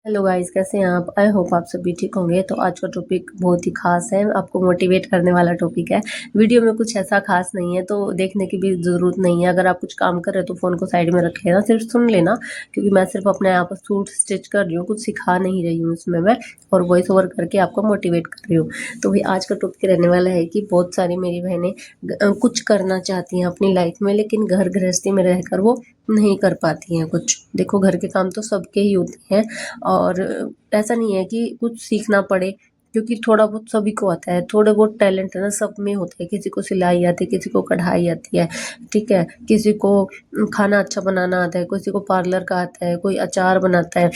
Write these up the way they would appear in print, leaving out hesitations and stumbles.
Hello guys, कैसे हैं आप? आई होप आप सभी ठीक होंगे। तो आज का टॉपिक बहुत ही खास है, आपको मोटिवेट करने वाला टॉपिक है। वीडियो में कुछ ऐसा खास नहीं है तो देखने की भी ज़रूरत नहीं है। अगर आप कुछ काम कर रहे हो तो फ़ोन को साइड में रख लेना, सिर्फ सुन लेना, क्योंकि मैं सिर्फ अपने आप सूट स्टिच कर रही हूँ, कुछ सिखा नहीं रही हूँ इसमें मैं, और वॉइस ओवर करके आपको मोटिवेट कर रही हूँ। तो भाई आज का टॉपिक रहने वाला है कि बहुत सारी मेरी बहनें कुछ करना चाहती हैं अपनी लाइफ में, लेकिन घर गृहस्थी में रहकर वो नहीं कर पाती हैं कुछ। देखो, घर के काम तो सबके ही होते हैं, और ऐसा नहीं है कि कुछ सीखना पड़े, क्योंकि थोड़ा बहुत सभी को आता है। थोड़े बहुत टैलेंट है ना, सब में होते हैं। किसी को सिलाई आती है, किसी को कढ़ाई आती है, ठीक है, किसी को खाना अच्छा बनाना आता है, किसी को पार्लर का आता है, कोई अचार बनाता है।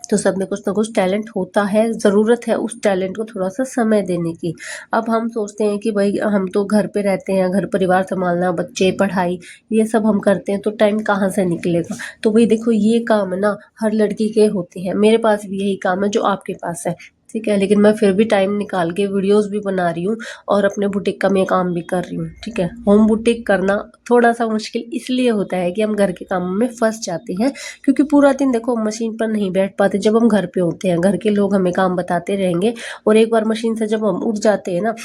तो सब में कुछ ना कुछ टैलेंट होता है, ज़रूरत है उस टैलेंट को थोड़ा सा समय देने की। अब हम सोचते हैं कि भाई हम तो घर पे रहते हैं, घर परिवार संभालना, बच्चे, पढ़ाई, ये सब हम करते हैं, तो टाइम कहाँ से निकलेगा? तो भाई देखो, ये काम है ना, हर लड़की के होते हैं। मेरे पास भी यही काम है जो आपके पास है, ठीक है, लेकिन मैं फिर भी टाइम निकाल के वीडियोस भी बना रही हूँ और अपने बुटीक का मैं काम भी कर रही हूँ, ठीक है। होम बुटीक करना थोड़ा सा मुश्किल इसलिए होता है कि हम घर के कामों में फंस जाते हैं, क्योंकि पूरा दिन देखो मशीन पर नहीं बैठ पाते। जब हम घर पे होते हैं, घर के लोग हमें काम बताते रहेंगे, और एक बार मशीन से जब हम उठ जाते हैं ना,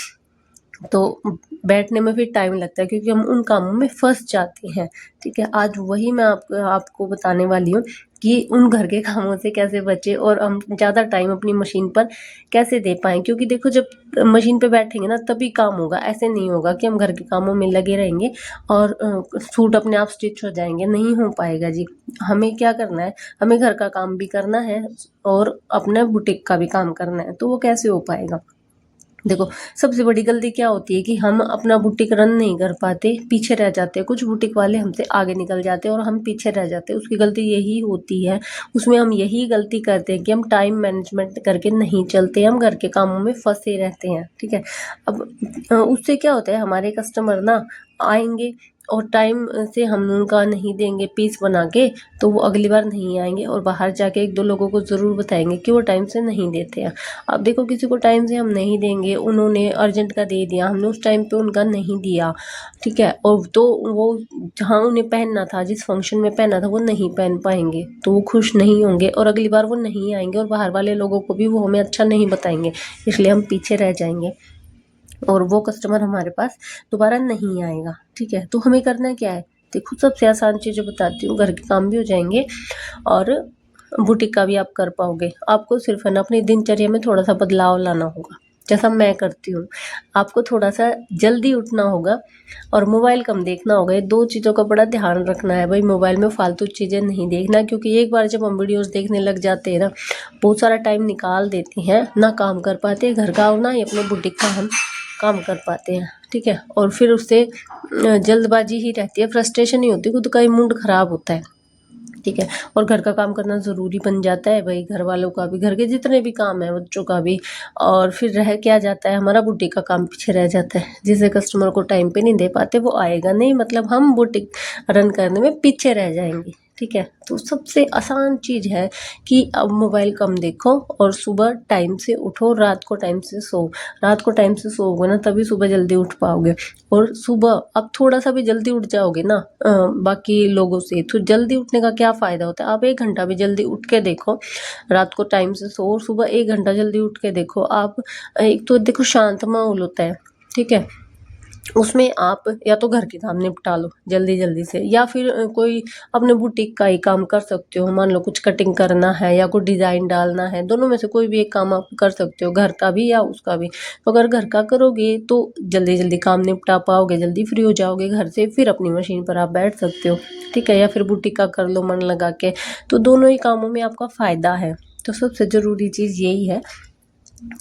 तो बैठने में फिर टाइम लगता है, क्योंकि हम उन कामों में फंस जाते हैं, ठीक है। आज वही मैं आपको बताने वाली हूँ कि उन घर के कामों से कैसे बचे और हम ज़्यादा टाइम अपनी मशीन पर कैसे दे पाएँ। क्योंकि देखो, जब मशीन पे बैठेंगे ना तभी काम होगा। ऐसे नहीं होगा कि हम घर के कामों में लगे रहेंगे और सूट अपने आप स्टिच हो जाएंगे, नहीं हो पाएगा जी। हमें क्या करना है, हमें घर का काम भी करना है और अपने बुटीक का भी काम करना है, तो वो कैसे हो पाएगा? देखो, सबसे बड़ी गलती क्या होती है कि हम अपना बुटीक रन नहीं कर पाते, पीछे रह जाते हैं। कुछ बुटीक वाले हमसे आगे निकल जाते हैं और हम पीछे रह जाते हैं। उसकी गलती यही होती है, उसमें हम यही गलती करते हैं कि हम टाइम मैनेजमेंट करके नहीं चलते, हम घर के कामों में फंसे रहते हैं, ठीक है। अब उससे क्या होता है, हमारे कस्टमर ना आएंगे और टाइम से हम उनका नहीं देंगे पीस बना के, तो वो अगली बार नहीं आएंगे और बाहर जाके एक दो लोगों को ज़रूर बताएंगे कि वो टाइम से नहीं देते हैं। अब देखो, किसी को टाइम से हम नहीं देंगे, उन्होंने अर्जेंट का दे दिया, हमने उस टाइम पे उनका नहीं दिया, ठीक है, और तो वो जहाँ उन्हें पहनना था, जिस फंक्शन में पहनना था, वो नहीं पहन पाएंगे, तो वो खुश नहीं होंगे और अगली बार वो नहीं आएंगे और बाहर वाले लोगों को भी वो हमें अच्छा नहीं बताएंगे, इसलिए हम पीछे रह जाएंगे और वो कस्टमर हमारे पास दोबारा नहीं आएगा, ठीक है। तो हमें करना क्या है? देखो, सबसे आसान चीज़ें बताती हूँ, घर के काम भी हो जाएंगे और बुटीक का भी आप कर पाओगे। आपको सिर्फ है ना अपनी दिनचर्या में थोड़ा सा बदलाव लाना होगा, जैसा मैं करती हूँ। आपको थोड़ा सा जल्दी उठना होगा और मोबाइल कम देखना होगा। ये दो चीज़ों का बड़ा ध्यान रखना है भाई। मोबाइल में फालतू चीज़ें नहीं देखना, क्योंकि एक बार जब हम वीडियोस देखने लग जाते हैं ना, बहुत सारा टाइम निकाल देते हैं, ना काम कर पाते घर का और ना ही अपने बुटीक का हम काम कर पाते हैं, ठीक है। और फिर उससे जल्दबाजी ही रहती है, फ्रस्ट्रेशन ही होती है, खुद का ही मूड खराब होता है, ठीक है। और घर का काम करना ज़रूरी बन जाता है भाई, घर वालों का भी, घर के जितने भी काम है, बच्चों का भी। और फिर रह क्या जाता है, हमारा बुटीक का काम पीछे रह जाता है। जिसे कस्टमर को टाइम पे नहीं दे पाते वो आएगा नहीं, मतलब हम बुटीक रन करने में पीछे रह जाएंगे, ठीक है। तो सबसे आसान चीज़ है कि अब मोबाइल कम देखो और सुबह टाइम से उठो, रात को टाइम से सो। रात को टाइम से सोओगे ना, तभी सुबह जल्दी उठ पाओगे। और सुबह अब थोड़ा सा भी जल्दी उठ जाओगे ना बाकी लोगों से, तो जल्दी उठने का क्या फ़ायदा होता है? आप 1 घंटा भी जल्दी उठ के देखो, रात को टाइम से सो और सुबह 1 घंटा जल्दी उठ के देखो आप। एक तो देखो शांत माहौल होता है, ठीक है, उसमें आप या तो घर के काम निपटा लो जल्दी जल्दी से, या फिर कोई अपने बुटीक का ही काम कर सकते हो। मान लो कुछ कटिंग करना है या कोई डिज़ाइन डालना है, दोनों में से कोई भी एक काम आप कर सकते हो, घर का भी या उसका भी। तो अगर घर का करोगे तो जल्दी जल्दी काम निपटा पाओगे, जल्दी फ्री हो जाओगे घर से, फिर अपनी मशीन पर आप बैठ सकते हो, ठीक है। या फिर बुटीक का कर लो मन लगा के, तो दोनों ही कामों में आपका फ़ायदा है। तो सबसे ज़रूरी चीज़ यही है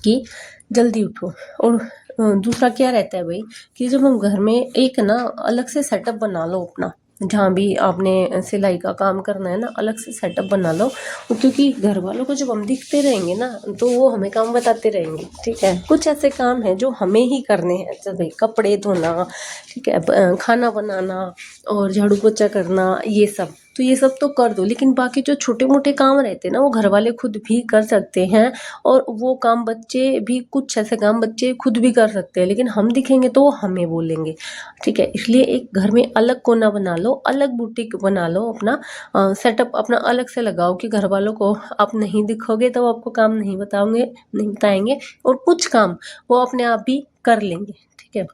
कि जल्दी उठो। और दूसरा क्या रहता है भाई, कि जब हम घर में एक ना अलग से सेटअप बना लो अपना, जहाँ भी आपने सिलाई का काम करना है ना, अलग से सेटअप बना लो। क्योंकि घर वालों को जब हम दिखते रहेंगे ना, तो वो हमें काम बताते रहेंगे, ठीक है। कुछ ऐसे काम हैं जो हमें ही करने हैं, जैसे भाई कपड़े धोना, ठीक है, खाना बनाना और झाड़ू पोछा करना, ये सब, तो ये सब तो कर दो, लेकिन बाकी जो छोटे मोटे काम रहते हैं ना वो घर वाले खुद भी कर सकते हैं, और वो काम बच्चे भी, कुछ ऐसे काम बच्चे खुद भी कर सकते हैं, लेकिन हम दिखेंगे तो वो हमें बोलेंगे। ठीक है, इसलिए एक घर में अलग कोना बना लो, अलग बुटीक बना लो, अपना सेटअप अपना अलग से लगाओ कि घर वालों को आप नहीं दिखोगे तो वो आपको काम नहीं बताएंगे, और कुछ काम वो अपने आप भी कर लेंगे। ठीक है,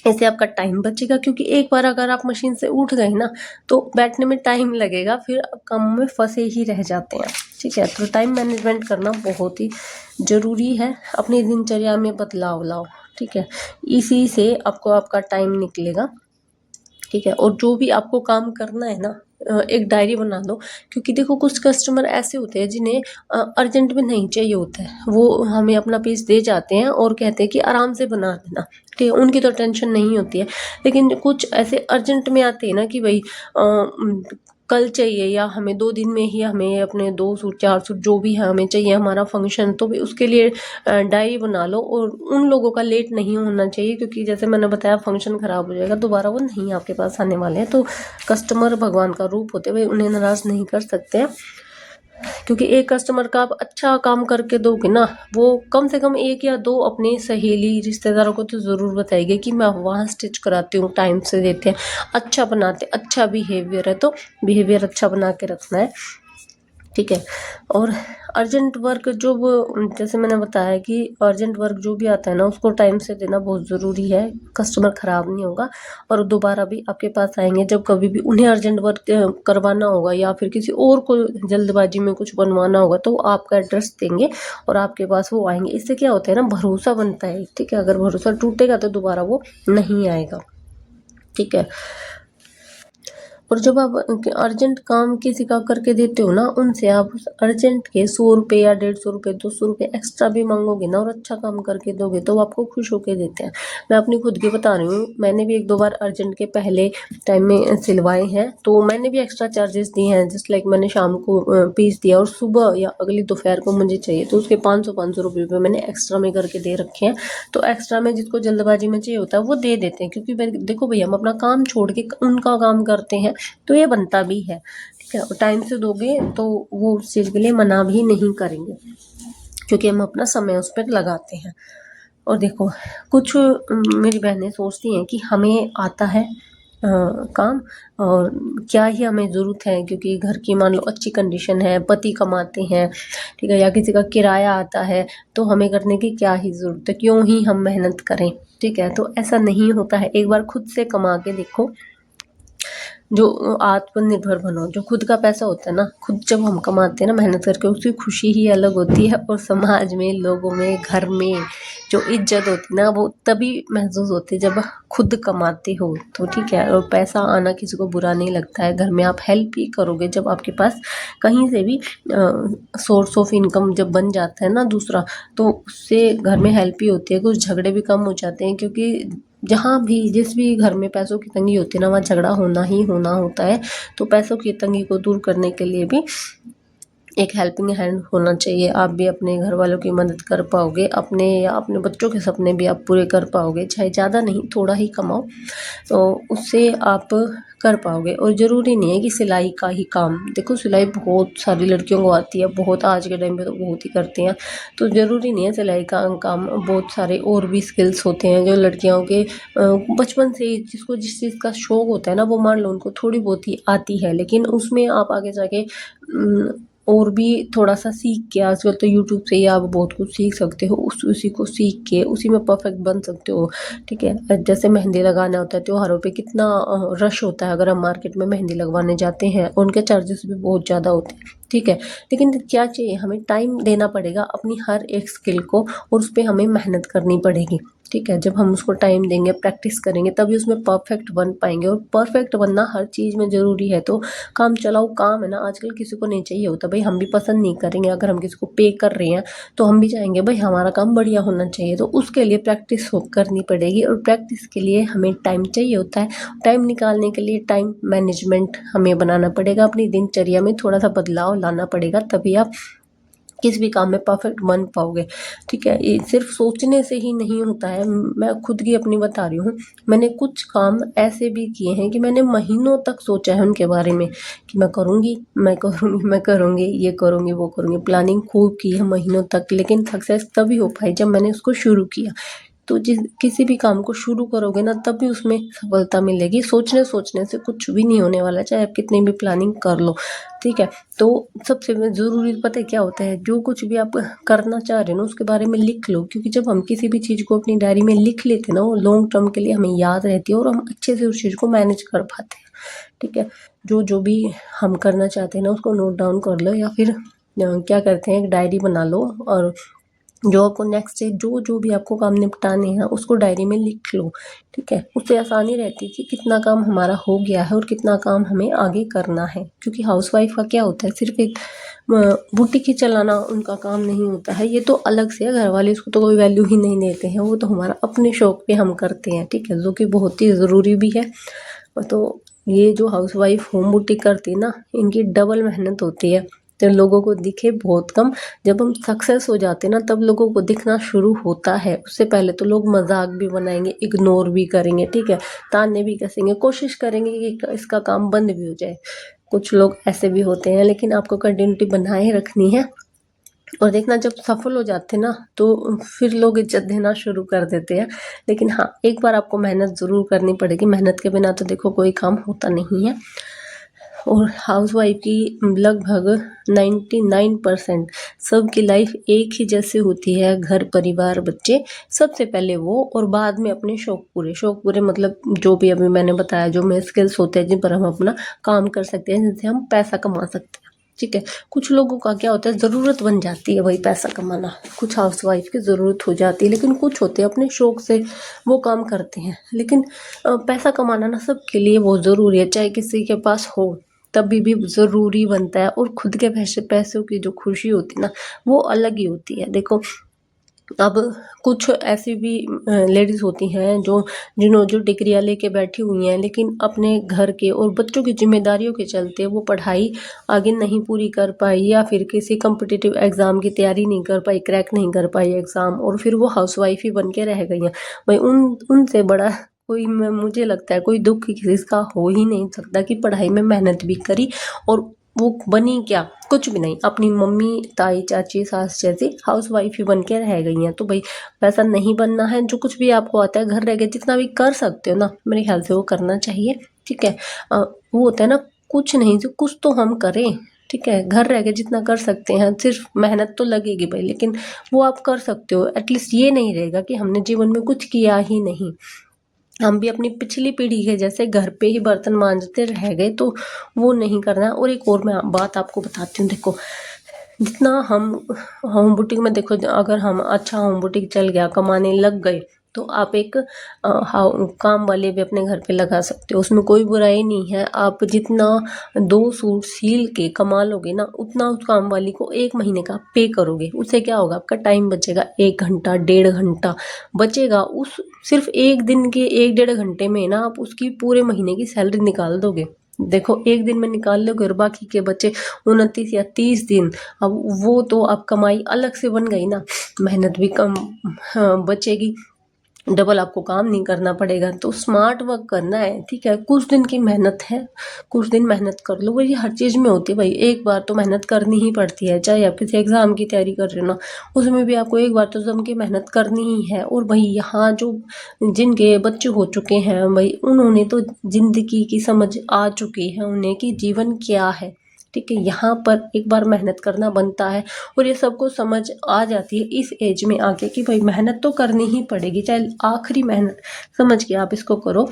ऐसे आपका टाइम बचेगा, क्योंकि एक बार अगर आप मशीन से उठ गए ना तो बैठने में टाइम लगेगा, फिर आप काम में फंसे ही रह जाते हैं। ठीक है, तो टाइम मैनेजमेंट करना बहुत ही ज़रूरी है, अपनी दिनचर्या में बदलाव लाओ। ठीक है, इसी से आपको आपका टाइम निकलेगा। ठीक है, और जो भी आपको काम करना है ना, एक डायरी बना लो, क्योंकि देखो कुछ कस्टमर ऐसे होते हैं जिन्हें अर्जेंट में नहीं चाहिए होता है, वो हमें अपना पीस दे जाते हैं और कहते हैं कि आराम से बना देना। ठीक है, उनकी तो टेंशन नहीं होती है, लेकिन कुछ ऐसे अर्जेंट में आते हैं ना कि भाई कल चाहिए, या हमें 2 दिन में ही हमें अपने 2 सूट 4 सूट जो भी है हमें चाहिए हमारा फंक्शन, तो भी उसके लिए डायरी बना लो। और उन लोगों का लेट नहीं होना चाहिए, क्योंकि जैसे मैंने बताया फंक्शन ख़राब हो जाएगा, दोबारा वो नहीं आपके पास आने वाले हैं। तो कस्टमर भगवान का रूप होते हुए उन्हें नाराज़ नहीं कर सकते हैं, क्योंकि एक कस्टमर का आप अच्छा काम करके दोगे ना, वो कम से कम 1 या 2 अपनी सहेली रिश्तेदारों को तो ज़रूर बताएगी कि मैं वहाँ स्टिच कराती हूँ, टाइम से देते हैं, अच्छा बनाते, अच्छा बिहेवियर है, तो बिहेवियर अच्छा बना के रखना है। ठीक है, और अर्जेंट वर्क जो वो, जैसे मैंने बताया कि अर्जेंट वर्क जो भी आता है ना उसको टाइम से देना बहुत ज़रूरी है, कस्टमर ख़राब नहीं होगा और दोबारा भी आपके पास आएंगे। जब कभी भी उन्हें अर्जेंट वर्क करवाना होगा या फिर किसी और को जल्दबाजी में कुछ बनवाना होगा तो आपका एड्रेस देंगे और आपके पास वो आएंगे। इससे क्या होता है ना, भरोसा बनता है। ठीक है, अगर भरोसा टूटेगा तो दोबारा वो नहीं आएगा। ठीक है, और जब आप अर्जेंट काम किसी का करके देते हो ना, उनसे आप उस अर्जेंट के 100 रुपये या 150 रुपये 200 रुपये एक्स्ट्रा भी मांगोगे ना और अच्छा काम करके दोगे तो वो आपको खुश होके देते हैं। मैं अपनी खुद की बता रही हूँ, मैंने भी 1-2 बार अर्जेंट के पहले टाइम में सिलवाए हैं, तो मैंने भी एक्स्ट्रा चार्जेस दिए हैं। जस्ट लाइक मैंने शाम को पीस दिया और सुबह या अगली दोपहर को मुझे चाहिए तो उसके 500 रुपये मैंने एक्स्ट्रा में करके दे रखे हैं। तो एक्स्ट्रा में जिसको जल्दबाजी में चाहिए होता है वो दे देते हैं, क्योंकि देखो भैया हम अपना काम छोड़ के उनका काम करते हैं तो ये बनता भी है। ठीक है, और टाइम से दोगे तो वो उस चीज़ के लिए मना भी नहीं करेंगे, क्योंकि हम अपना समय उस पर लगाते हैं। और देखो कुछ मेरी बहनें सोचती हैं कि हमें आता है काम, और क्या ही हमें ज़रूरत है, क्योंकि घर की मान लो अच्छी कंडीशन है, पति कमाते हैं, ठीक है, या किसी का किराया आता है, तो हमें करने की क्या ही ज़रूरत है, क्यों ही हम मेहनत करें। ठीक है, तो ऐसा नहीं होता है। एक बार खुद से कमा के देखो, जो आत्मनिर्भर बनो, जो खुद का पैसा होता है ना, खुद जब हम कमाते हैं ना मेहनत करके, उसकी खुशी ही अलग होती है। और समाज में, लोगों में, घर में जो इज्जत होती है ना वो तभी महसूस होती है जब खुद कमाते हो तो। ठीक है, और पैसा आना किसी को बुरा नहीं लगता है, घर में आप हेल्प ही करोगे। जब आपके पास कहीं से भी सोर्स ऑफ इनकम जब बन जाता है ना दूसरा, तो उससे घर में हेल्प ही होती है, कुछ झगड़े भी कम हो जाते हैं। क्योंकि जहाँ भी जिस भी घर में पैसों की तंगी होती है ना, वहाँ झगड़ा होना ही होना होता है। तो पैसों की तंगी को दूर करने के लिए भी एक हेल्पिंग हैंड होना चाहिए। आप भी अपने घर वालों की मदद कर पाओगे, अपने या अपने बच्चों के सपने भी आप पूरे कर पाओगे, चाहे ज़्यादा नहीं थोड़ा ही कमाओ, तो उससे आप कर पाओगे। और ज़रूरी नहीं है कि सिलाई का ही काम, देखो सिलाई बहुत सारी लड़कियों को आती है, बहुत आज के टाइम पे तो बहुत ही करती हैं, तो ज़रूरी नहीं है सिलाई का काम, बहुत सारे और भी स्किल्स होते हैं जो लड़कियों के बचपन से ही, जिसको जिस चीज़ का शौक होता है ना, वो मान लो उनको थोड़ी बहुत ही आती है, लेकिन उसमें आप आगे जाके और भी थोड़ा सा सीख के, आजकल तो यूट्यूब से ही आप बहुत कुछ सीख सकते हो, उसी को सीख के उसी में परफेक्ट बन सकते हो। ठीक है, जैसे मेहंदी लगाना होता है त्योहारों पे, कितना रश होता है, अगर हम मार्केट में मेहंदी लगवाने जाते हैं उनके चार्जेस भी बहुत ज़्यादा होते हैं। ठीक है, लेकिन क्या चाहिए, हमें टाइम देना पड़ेगा अपनी हर एक स्किल को, और उस पर हमें मेहनत करनी पड़ेगी। ठीक है, जब हम उसको टाइम देंगे, प्रैक्टिस करेंगे, तभी उसमें परफेक्ट बन पाएंगे। और परफेक्ट बनना हर चीज़ में ज़रूरी है। तो काम चलाओ काम है ना, आजकल किसी को नहीं चाहिए होता, भाई हम भी पसंद नहीं करेंगे। अगर हम किसी को पे कर रहे हैं तो हम भी चाहेंगे भाई हमारा काम बढ़िया होना चाहिए, तो उसके लिए प्रैक्टिस करनी पड़ेगी, और प्रैक्टिस के लिए हमें टाइम चाहिए होता है। टाइम निकालने के लिए टाइम मैनेजमेंट हमें बनाना पड़ेगा, अपनी दिनचर्या में थोड़ा सा बदलाव लाना पड़ेगा, तभी आप किसी भी काम में परफेक्ट बन पाओगे। ठीक है, ये सिर्फ सोचने से ही नहीं होता है। मैं खुद की अपनी बता रही हूँ, मैंने कुछ काम ऐसे भी किए हैं कि मैंने महीनों तक सोचा है उनके बारे में कि मैं करूँगी, मैं करूँगी, मैं करूँगी, ये करूँगी, वो करूँगी, प्लानिंग खूब की है महीनों तक, लेकिन सक्सेस तभी हो पाई जब मैंने उसको शुरू किया। तो जिस किसी भी काम को शुरू करोगे ना, तब भी उसमें सफलता मिलेगी। सोचने से कुछ भी नहीं होने वाला, चाहे आप कितनी भी प्लानिंग कर लो। ठीक है, तो सबसे ज़रूरी पता है क्या होता है, जो कुछ भी आप करना चाह रहे हो ना उसके बारे में लिख लो, क्योंकि जब हम किसी भी चीज़ को अपनी डायरी में लिख लेते हैं ना, वो लॉन्ग टर्म के लिए हमें याद रहती है और हम अच्छे से उस चीज़ को मैनेज कर पाते हैं। ठीक है, जो भी हम करना चाहते हैं ना उसको नोट डाउन कर लो, या फिर क्या करते हैं, एक डायरी बना लो और जो आपको नेक्स्ट डे जो भी आपको काम निपटाने हैं उसको डायरी में लिख लो। ठीक है, उससे आसानी रहती है कि कितना काम हमारा हो गया है और कितना काम हमें आगे करना है। क्योंकि हाउसवाइफ का क्या होता है, सिर्फ एक बुटीक ही चलाना उनका काम नहीं होता है, ये तो अलग से है। घर वाले इसको तो कोई वैल्यू ही नहीं देते हैं, वो तो हमारा अपने शौक पे हम करते हैं। ठीक है, जो कि बहुत ही ज़रूरी भी है। तो ये जो हाउसवाइफ होम बुटीक करती है ना, इनकी डबल मेहनत होती है, तो लोगों को दिखे बहुत कम। जब हम सक्सेस हो जाते हैं ना, तब लोगों को दिखना शुरू होता है। उससे पहले तो लोग मजाक भी बनाएंगे, इग्नोर भी करेंगे, ठीक है, ताने भी कसेंगे, कोशिश करेंगे कि इसका काम बंद भी हो जाए। कुछ लोग ऐसे भी होते हैं, लेकिन आपको कंटिन्यूटी बनाए रखनी है। और देखना, जब सफल हो जाते हैं ना, तो फिर लोग इज्जत देना शुरू कर देते हैं। लेकिन हाँ, एक बार आपको मेहनत ज़रूर करनी पड़ेगी। मेहनत के बिना तो देखो कोई काम होता नहीं है। और हाउसवाइफ की लगभग 99% सबकी लाइफ एक ही जैसे होती है। घर, परिवार, बच्चे, सबसे पहले वो, और बाद में अपने शौक पूरे मतलब जो भी अभी मैंने बताया, जो में स्किल्स होते हैं जिन पर हम अपना काम कर सकते हैं, जिनसे हम पैसा कमा सकते हैं। ठीक है, कुछ लोगों का क्या होता है, ज़रूरत बन जाती है वही पैसा कमाना। कुछ हाउसवाइफ की ज़रूरत हो जाती है, लेकिन कुछ होते हैं अपने शौक से वो काम करते हैं। लेकिन पैसा कमाना ना सबके लिए बहुत ज़रूरी है, चाहे किसी के पास हो तभी भी ज़रूरी बनता है। और खुद के पैसों की जो खुशी होती है ना, वो अलग ही होती है। देखो, अब कुछ ऐसी भी लेडीज़ होती हैं जो डिग्रियाँ लेके बैठी हुई हैं, लेकिन अपने घर के और बच्चों की जिम्मेदारियों के चलते वो पढ़ाई आगे नहीं पूरी कर पाई, या फिर किसी कॉम्पिटिटिव एग्ज़ाम की तैयारी नहीं कर पाई, क्रैक नहीं कर पाई एग्ज़ाम, और फिर वो हाउसवाइफ ही बन के रह गई हैं। भाई उनसे बड़ा कोई, मुझे लगता है कोई दुख किसी का हो ही नहीं सकता कि पढ़ाई में मेहनत भी करी और वो बनी क्या, कुछ भी नहीं, अपनी मम्मी, ताई, चाची, सास जैसी हाउसवाइफ ही बन के रह गई हैं। तो भाई वैसा नहीं बनना है। जो कुछ भी आपको आता है घर रह के जितना भी कर सकते हो ना, मेरे ख्याल से वो करना चाहिए। ठीक है, वो होता है ना, कुछ नहीं जो कुछ तो हम करें। ठीक है, घर रह के जितना कर सकते हैं, सिर्फ मेहनत तो लगेगी भाई, लेकिन वो आप कर सकते हो। एटलीस्ट ये नहीं रहेगा कि हमने जीवन में कुछ किया ही नहीं। हम भी अपनी पिछली पीढ़ी के जैसे घर पे ही बर्तन मांजते रह गए, तो वो नहीं करना है। और एक और मैं बात आपको बताती हूँ, देखो, जितना हम होम बुटीक में, देखो अगर हम अच्छा होम बुटीक चल गया, कमाने लग गए, तो आप एक काम वाले भी अपने घर पे लगा सकते हो, उसमें कोई बुराई नहीं है। आप जितना 2 सूट सील के कमा लोगे ना, उतना उस काम वाली को 1 महीने का पे करोगे। उससे क्या होगा, आपका टाइम बचेगा, 1 घंटा, 1.5 घंटा बचेगा। उस सिर्फ एक दिन के 1-1.5 घंटे में ना आप उसकी पूरे महीने की सैलरी निकाल दोगे। देखो, एक दिन में निकाल लोगे और बाकी के बचे 29 या 30 दिन। अब वो तो आप कमाई अलग से बन गई ना, मेहनत भी कम बचेगी, डबल आपको काम नहीं करना पड़ेगा। तो स्मार्ट वर्क करना है। ठीक है, कुछ दिन की मेहनत है, कुछ दिन मेहनत कर लो। ये हर चीज़ में होती है भाई, एक बार तो मेहनत करनी ही पड़ती है। चाहे आप किसी एग्ज़ाम की तैयारी कर रहे हो ना, उसमें भी आपको एक बार तो जम के मेहनत करनी ही है। और भाई यहाँ जो जिनके बच्चे हो चुके हैं भाई, उन्होंने तो ज़िंदगी की समझ आ चुकी है उन्हें कि जीवन क्या है। ठीक है, यहाँ पर एक बार मेहनत करना बनता है, और ये सबको समझ आ जाती है इस एज में आके कि भाई मेहनत तो करनी ही पड़ेगी, चाहे आखिरी मेहनत समझ के आप इसको करो,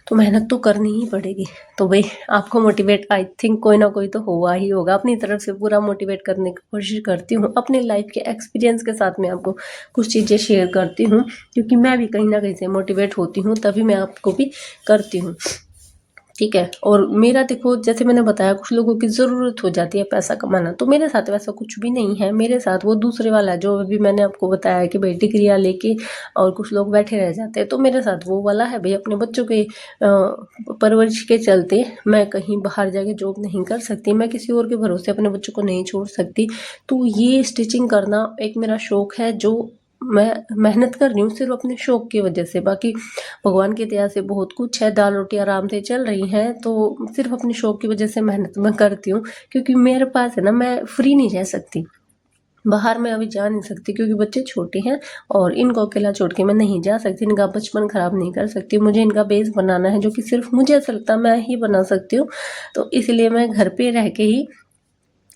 तो मेहनत तो करनी ही पड़ेगी। तो भाई आपको मोटिवेट आई थिंक कोई ना कोई तो हुआ ही होगा। अपनी तरफ से पूरा मोटिवेट करने की कोशिश करती हूँ, अपने लाइफ के एक्सपीरियंस के साथ मैं आपको कुछ चीज़ें शेयर करती हूँ, क्योंकि मैं भी कहीं ना कहीं से मोटिवेट होती हूँ, तभी मैं आपको भी करती हूँ। ठीक है। और मेरा देखो, जैसे मैंने बताया, कुछ लोगों की ज़रूरत हो जाती है पैसा कमाना, तो मेरे साथ वैसा कुछ भी नहीं है। मेरे साथ वो दूसरे वाला है, जो अभी मैंने आपको बताया कि भाई डिग्रियाँ लेके और कुछ लोग बैठे रह जाते हैं, तो मेरे साथ वो वाला है। भाई अपने बच्चों के परवरिश के चलते मैं कहीं बाहर जाके जॉब नहीं कर सकती, मैं किसी और के भरोसे अपने बच्चों को नहीं छोड़ सकती। तो ये स्टिचिंग करना एक मेरा शौक है, जो मैं मेहनत कर रही हूँ सिर्फ अपने शौक की वजह से। बाकी भगवान की दया से बहुत कुछ है, दाल रोटी आराम से चल रही हैं, तो सिर्फ अपने शौक की वजह से मेहनत मैं करती हूँ। क्योंकि मेरे पास है ना, मैं फ्री नहीं रह सकती, बाहर मैं अभी जा नहीं सकती क्योंकि बच्चे छोटे हैं और इनको अकेला छोड़ के मैं नहीं जा सकती, इनका बचपन खराब नहीं कर सकती। मुझे इनका बेस बनाना है, जो कि सिर्फ मुझे ऐसा लगता है मैं ही बना सकती हूँ। तो इसलिए मैं घर पे रह के ही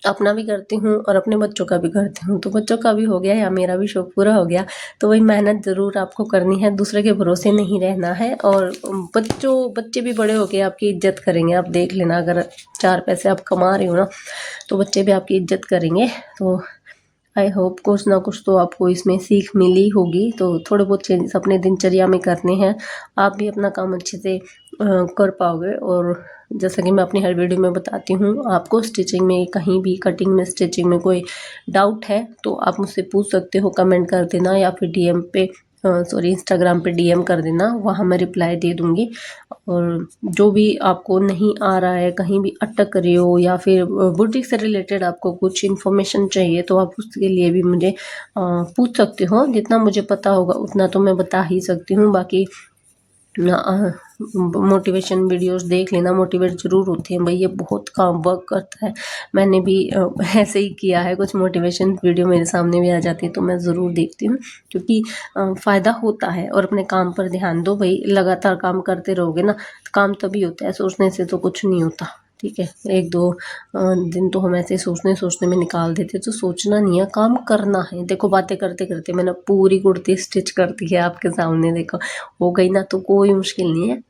अपना भी करती हूँ और अपने बच्चों का भी करती हूँ। तो बच्चों का भी हो गया या मेरा भी शौक पूरा हो गया। तो वही मेहनत ज़रूर आपको करनी है, दूसरे के भरोसे नहीं रहना है। और बच्चे भी बड़े हो के आपकी इज्जत करेंगे। आप देख लेना, अगर 4 पैसे आप कमा रहे हो ना, तो बच्चे भी आपकी इज्जत करेंगे। तो आई होप कुछ ना कुछ तो आपको इसमें सीख मिली होगी। तो थोड़े बहुत चेंजेस अपने दिनचर्या में करने हैं, आप भी अपना काम अच्छे से कर पाओगे। और जैसा कि मैं अपनी हर वीडियो में बताती हूँ, आपको स्टिचिंग में कहीं भी कटिंग में, स्टिचिंग में कोई डाउट है तो आप मुझसे पूछ सकते हो, कमेंट कर देना या फिर डीएम पे इंस्टाग्राम पे डीएम कर देना, वहाँ मैं रिप्लाई दे दूँगी। और जो भी आपको नहीं आ रहा है, कहीं भी अटक रहे हो या फिर बुटीक से रिलेटेड आपको कुछ इन्फॉर्मेशन चाहिए, तो आप उसके लिए भी मुझे पूछ सकते हो। जितना मुझे पता होगा उतना तो मैं बता ही सकती हूँ। बाकी मोटिवेशन वीडियोस देख लेना, मोटिवेट ज़रूर होते हैं भाई, ये बहुत काम वर्क करता है। मैंने भी ऐसे ही किया है, कुछ मोटिवेशन वीडियो मेरे सामने भी आ जाती है तो मैं ज़रूर देखती हूँ, क्योंकि फ़ायदा होता है। और अपने काम पर ध्यान दो भाई, लगातार काम करते रहोगे ना, तो काम तभी होता है, सोचने से तो कुछ नहीं होता। ठीक है, 1-2 दिन तो हम ऐसे सोचने सोचने में निकाल देते, तो सोचना नहीं है, काम करना है। देखो बातें करते करते मैंने पूरी कुर्ती स्टिच कर दी है आपके सामने, देखो हो गई ना, तो कोई मुश्किल नहीं है।